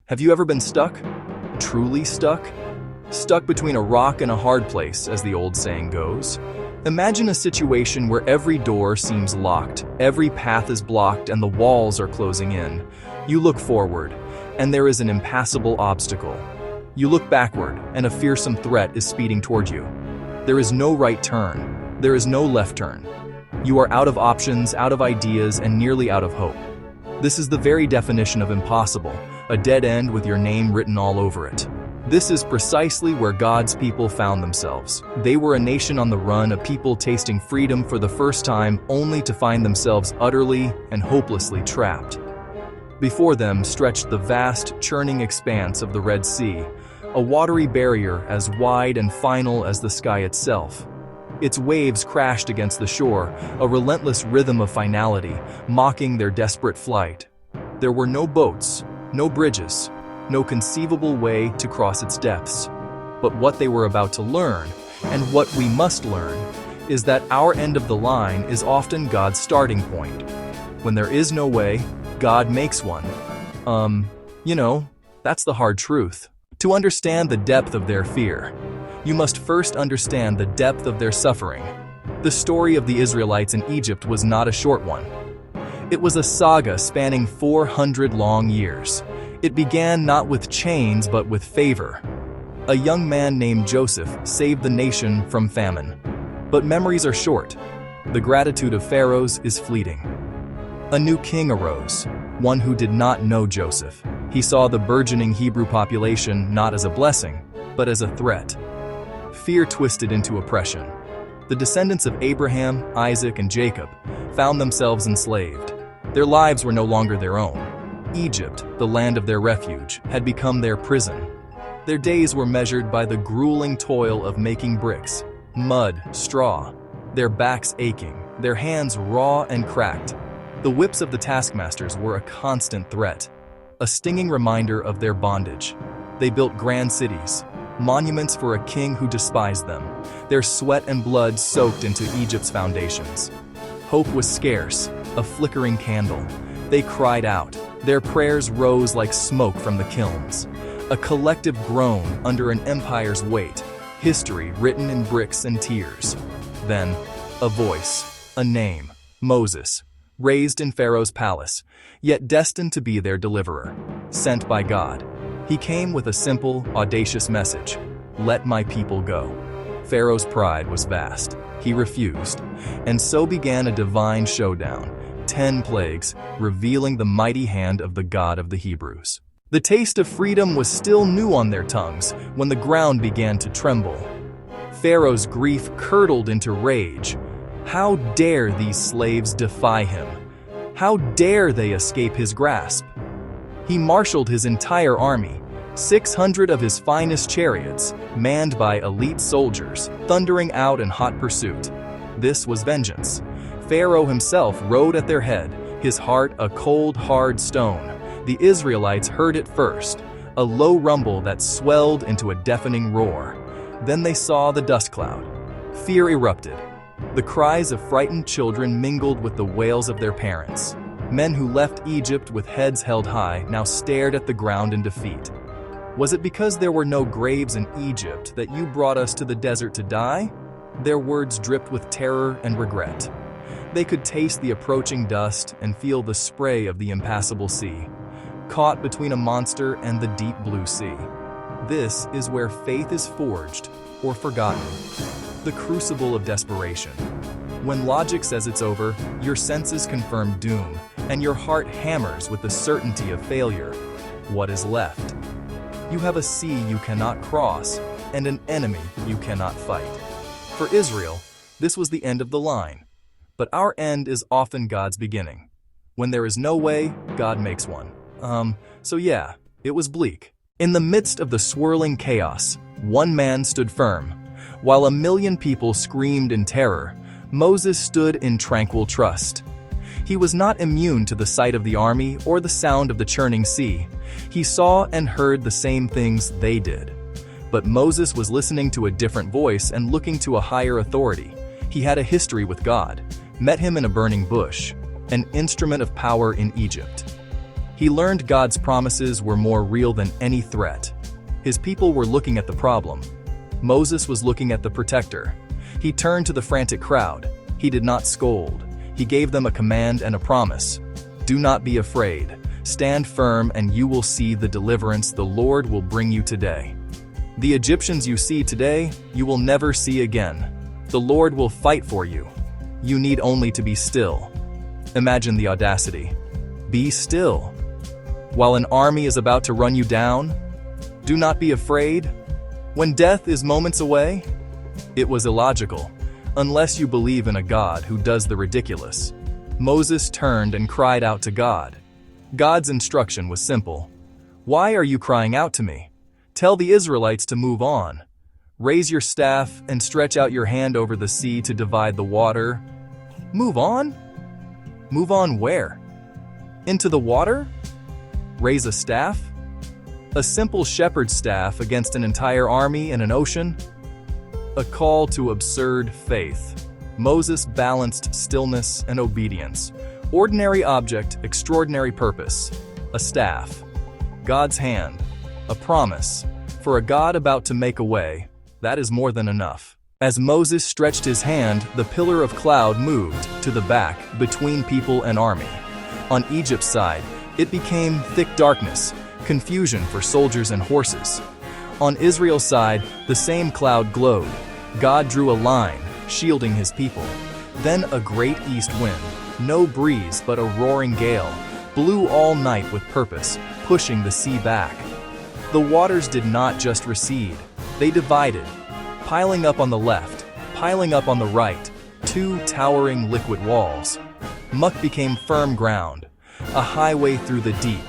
Have you ever been stuck? Truly stuck? Stuck between a rock and a hard place, as the old saying goes. Imagine a situation where every door seems locked, every path is blocked, and the walls are closing in. You look forward, and there is an impassable obstacle. You look backward, and a fearsome threat is speeding toward you. There is no right turn. There is no left turn. You are out of options, out of ideas, and nearly out of hope. This is the very definition of impossible, a dead end with your name written all over it. This is precisely where God's people found themselves. They were a nation on the run, a people tasting freedom for the first time, only to find themselves utterly and hopelessly trapped. Before them stretched the vast, churning expanse of the Red Sea, a watery barrier as wide and final as the sky itself. Its waves crashed against the shore, a relentless rhythm of finality, mocking their desperate flight. There were no boats, no bridges, no conceivable way to cross its depths. But what they were about to learn, and what we must learn, is that our end of the line is often God's starting point. When there is no way, God makes one. That's the hard truth. To understand the depth of their fear, you must first understand the depth of their suffering. The story of the Israelites in Egypt was not a short one. It was a saga spanning 400 long years. It began not with chains but with favor. A young man named Joseph saved the nation from famine. But memories are short. The gratitude of pharaohs is fleeting. A new king arose, one who did not know Joseph. He saw the burgeoning Hebrew population not as a blessing, but as a threat. Fear twisted into oppression. The descendants of Abraham, Isaac, and Jacob found themselves enslaved. Their lives were no longer their own. Egypt, the land of their refuge, had become their prison. Their days were measured by the grueling toil of making bricks, mud, straw, their backs aching, their hands raw and cracked. The whips of the taskmasters were a constant threat, a stinging reminder of their bondage. They built grand cities, monuments for a king who despised them, their sweat and blood soaked into Egypt's foundations. Hope was scarce, a flickering candle. They cried out. Their prayers rose like smoke from the kilns. A collective groan under an empire's weight, history written in bricks and tears. Then, a voice, a name, Moses, raised in Pharaoh's palace, yet destined to be their deliverer, sent by God. He came with a simple, audacious message: let my people go. Pharaoh's pride was vast. He refused, and so began a divine showdown. 10 plagues, revealing the mighty hand of the God of the Hebrews. The taste of freedom was still new on their tongues when the ground began to tremble. Pharaoh's grief curdled into rage. How dare these slaves defy him? How dare they escape his grasp? He marshaled his entire army, 600 of his finest chariots, manned by elite soldiers, thundering out in hot pursuit. This was vengeance. Pharaoh himself rode at their head, his heart a cold, hard stone. The Israelites heard it first, a low rumble that swelled into a deafening roar. Then they saw the dust cloud. Fear erupted. The cries of frightened children mingled with the wails of their parents. Men who left Egypt with heads held high now stared at the ground in defeat. Was it because there were no graves in Egypt that you brought us to the desert to die? Their words dripped with terror and regret. They could taste the approaching dust and feel the spray of the impassable sea, caught between a monster and the deep blue sea. This is where faith is forged or forgotten. The crucible of desperation. When logic says it's over, your senses confirm doom, and your heart hammers with the certainty of failure. What is left? You have a sea you cannot cross, and an enemy you cannot fight. For Israel, this was the end of the line. But our end is often God's beginning. When there is no way, God makes one. It was bleak. In the midst of the swirling chaos, one man stood firm. While a million people screamed in terror, Moses stood in tranquil trust. He was not immune to the sight of the army or the sound of the churning sea. He saw and heard the same things they did. But Moses was listening to a different voice and looking to a higher authority. He had a history with God, met him in a burning bush, an instrument of power in Egypt. He learned God's promises were more real than any threat. His people were looking at the problem. Moses was looking at the protector. He turned to the frantic crowd. He did not scold. He gave them a command and a promise. Do not be afraid. Stand firm and you will see the deliverance the Lord will bring you today. The Egyptians you see today, you will never see again. The Lord will fight for you. You need only to be still. Imagine the audacity. Be still. While an army is about to run you down, do not be afraid. When death is moments away, it was illogical, unless you believe in a God who does the ridiculous. Moses turned and cried out to God. God's instruction was simple. Why are you crying out to me? Tell the Israelites to move on. Raise your staff and stretch out your hand over the sea to divide the water. Move on? Move on where? Into the water? Raise a staff? A simple shepherd's staff against an entire army in an ocean? A call to absurd faith. Moses balanced stillness and obedience. Ordinary object, extraordinary purpose. A staff. God's hand. A promise. For a God about to make a way, that is more than enough. As Moses stretched his hand, the pillar of cloud moved to the back between people and army. On Egypt's side, it became thick darkness, confusion for soldiers and horses. On Israel's side, the same cloud glowed. God drew a line, shielding his people. Then a great east wind, no breeze but a roaring gale, blew all night with purpose, pushing the sea back. The waters did not just recede, they divided, piling up on the left, piling up on the right, two towering liquid walls. Muck became firm ground, a highway through the deep,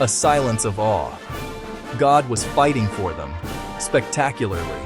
a silence of awe. God was fighting for them, spectacularly.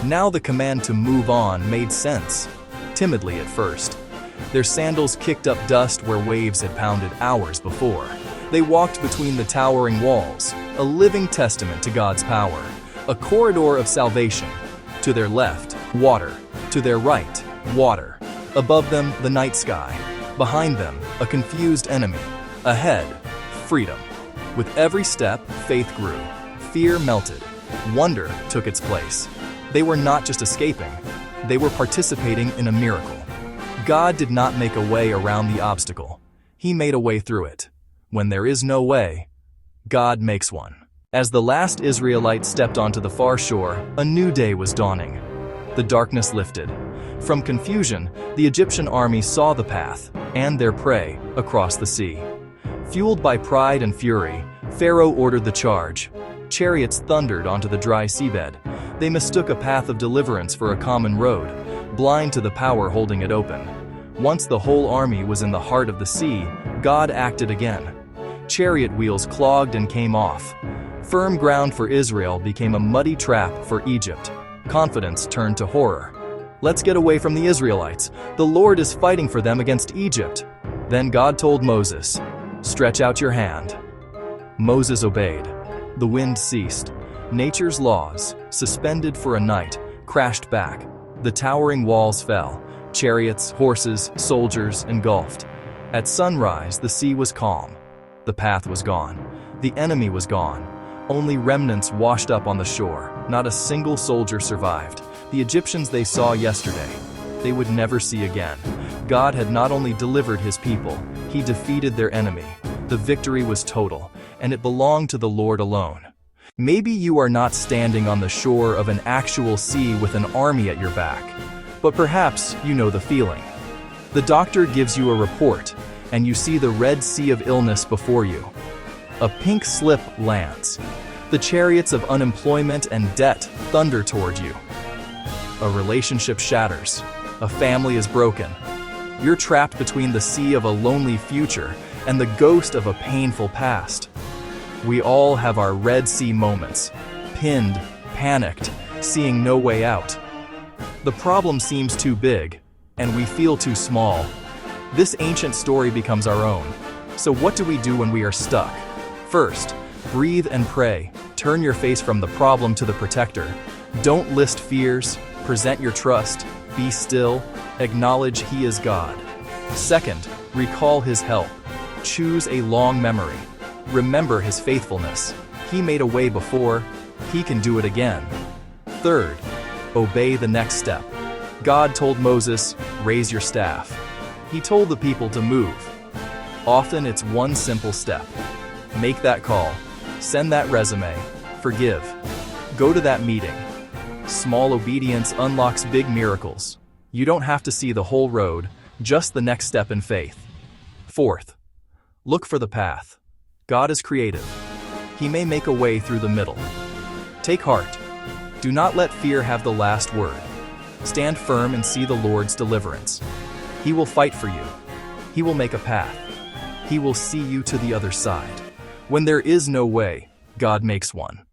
Now the command to move on made sense, timidly at first. Their sandals kicked up dust where waves had pounded hours before. They walked between the towering walls, a living testament to God's power, a corridor of salvation. To their left, water. To their right, water. Above them, the night sky. Behind them, a confused enemy. Ahead, freedom. With every step, faith grew. Fear melted. Wonder took its place. They were not just escaping, they were participating in a miracle. God did not make a way around the obstacle. He made a way through it. When there is no way, God makes one. As the last Israelite stepped onto the far shore, a new day was dawning. The darkness lifted. From confusion, the Egyptian army saw the path and their prey across the sea. Fueled by pride and fury, Pharaoh ordered the charge. Chariots thundered onto the dry seabed. They mistook a path of deliverance for a common road, blind to the power holding it open. Once the whole army was in the heart of the sea, God acted again. Chariot wheels clogged and came off. Firm ground for Israel became a muddy trap for Egypt. Confidence turned to horror. Let's get away from the Israelites. The Lord is fighting for them against Egypt. Then God told Moses, "Stretch out your hand." Moses obeyed. The wind ceased. Nature's laws, suspended for a night, crashed back. The towering walls fell. Chariots, horses, soldiers engulfed. At sunrise, the sea was calm. The path was gone. The enemy was gone. Only remnants washed up on the shore. Not a single soldier survived. The Egyptians they saw yesterday, they would never see again. God had not only delivered his people, he defeated their enemy. The victory was total, and it belonged to the Lord alone. Maybe you are not standing on the shore of an actual sea with an army at your back, but perhaps you know the feeling. The doctor gives you a report, and you see the Red Sea of illness before you. A pink slip lands. The chariots of unemployment and debt thunder toward you. A relationship shatters. A family is broken. You're trapped between the sea of a lonely future and the ghost of a painful past. We all have our Red Sea moments, pinned, panicked, seeing no way out. The problem seems too big, and we feel too small. This ancient story becomes our own. So what do we do when we are stuck? First, breathe and pray. Turn your face from the problem to the protector. Don't list fears, present your trust, be still, acknowledge he is God. Second, recall his help. Choose a long memory. Remember his faithfulness. He made a way before, he can do it again. Third, obey the next step. God told Moses, raise your staff. He told the people to move. Often it's one simple step. Make that call, send that resume, forgive. Go to that meeting. Small obedience unlocks big miracles. You don't have to see the whole road, just the next step in faith. Fourth, look for the path. God is creative. He may make a way through the middle. Take heart. Do not let fear have the last word. Stand firm and see the Lord's deliverance. He will fight for you. He will make a path. He will see you to the other side. When there is no way, God makes one.